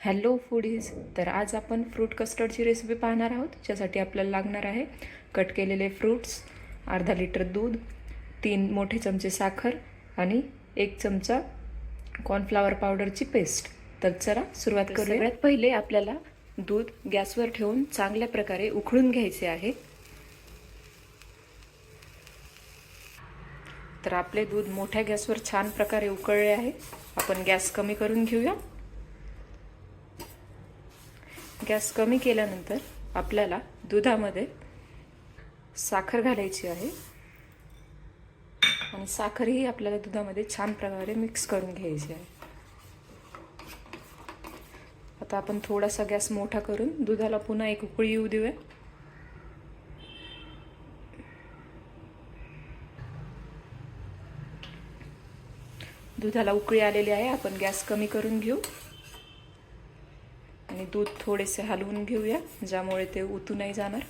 Hello foodies. तर आज आपण फ्रूट कस्टर्डची रेसिपी पाहणार आहोत, ज्यासाठी आपल्याला लागणार आहे कट केलेले फ्रूट्स, अर्धा लिटर दूध, 3 मोठे चमचे साखर आणि 1 चमचा कॉर्नफ्लॉवर पावडरची पेस्ट. तर चला सुरुवात करूया. सगळ्यात पहिले आपल्याला दूध गॅसवर ठेवून चांगल्या प्रकारे उकळून घ्यायचे आहे. तर आपले दूध मोठ्या गॅसवर छान प्रकारे उकळले आहे. आपण गॅस कमी करून घेऊया. गॅस कमी केल्यानंतर आपल्याला दुधामध्ये साखर घालायची आहे आणि साखरही आपल्याला दुधामध्ये छान प्रकारे मिक्स करून घ्यायची आहे. आता आपण थोडासा गॅस मोठा करून दुधाला पुन्हा एक उकळी येऊ देऊया. दुधाला उकळी आलेली आहे. आपण गॅस कमी करून घेऊ आणि दूध थोडेसे हलवून घेऊया, ज्यामुळे ते उतू नाही जाणार.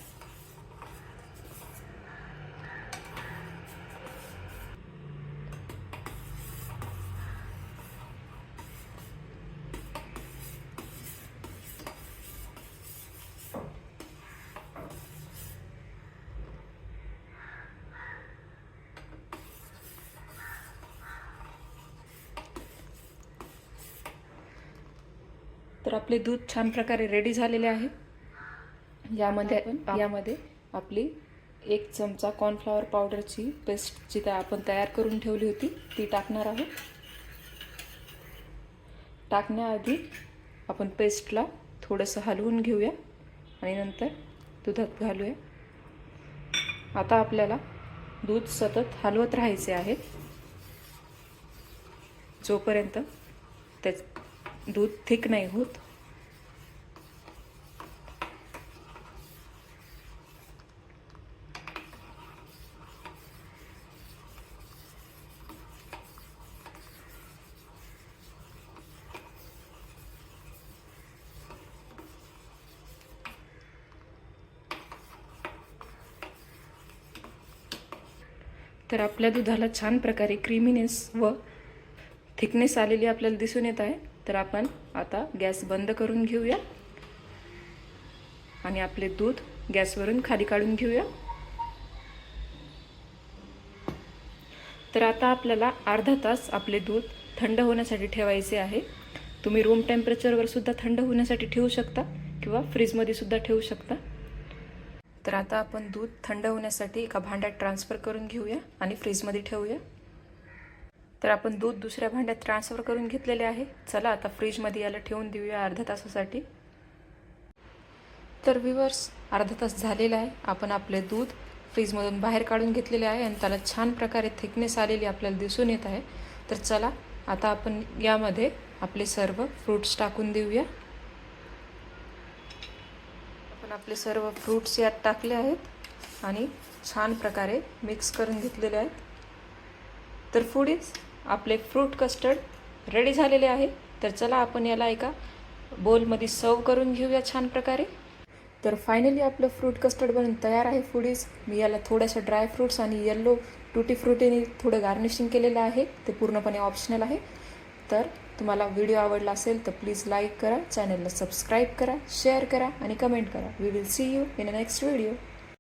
तर आपले दूध छान प्रकारे रेडी झालेले आहे. यामध्ये आपली 1 चमचा कॉर्नफ्लॉवर पावडरची पेस्ट जी आपण तयार करून ठेवली होती ती टाकणार आहोत. टाकण्याआधी आपण पेस्टला थोडंसं हलवून घेऊया आणि नंतर दुधात घालूया. आता आपल्याला दूध सतत हलवत राहायचे आहे जोपर्यंत दूध थिक नाही होत. तर आपल्या दुधाला छान प्रकारे क्रीमीनेस व थिकनेस आलेली आपल्याला दिसून येत आहे. तर आपण आता गॅस बंद करून घेऊया आणि आपले दूध गॅसवरून खाली काढून घेऊया. तर आता आपल्याला अर्धा तास आपले दूध थंड होण्यासाठी ठेवायचे आहे. तुम्ही रूम टेम्परेचरवर सुद्धा थंड होण्यासाठी ठेवू शकता किंवा फ्रीजमध्ये सुद्धा ठेवू शकता. तर आता आपण दूध थंड होण्यासाठी एका भांड्यात ट्रान्सफर करून घेऊया आणि फ्रीजमध्ये ठेवूया. तर आपण दूध दुसऱ्या भांड्यात ट्रान्सफर करून घेतलेले आहे. चला आता फ्रीजमध्ये याला ठेवून देऊया अर्धा तासासाठी. तर व्ह्यूअर्स, अर्धा तास झालेला आहे. आपण आपले दूध फ्रीजमधून बाहेर काढून घेतलेले आहे आणि त्याला छान प्रकारे थिकनेस आलेली आपल्याला दिसून येत आहे. तर चला आता आपण यामध्ये आपले सर्व फ्रूट्स टाकून देऊया. आपण आपले सर्व फ्रूट्स यात टाकले आहेत आणि छान प्रकारे मिक्स करून घेतलेले आहेत. तर फूडीज, आपले फ्रूट कस्टर्ड रेडी झालेले आहे. तर चला आपण याला एका बोलमध्ये सर्व करून घेऊया छान प्रकारे. तर फायनली आपलं फ्रूट कस्टर्ड बनून तयार आहे फूडीज. मी याला थोड्याशा ड्राय फ्रूट्स आणि येल्लो टूटी फ्रुटीने थोडं गार्निशिंग केलेलं आहे. ते पूर्णपणे ऑप्शनल आहे. तर तुम्हाला व्हिडिओ आवडला असेल तर प्लीज लाईक करा, चॅनलला सबस्क्राईब करा, शेअर करा आणि कमेंट करा. We will see you in a next video.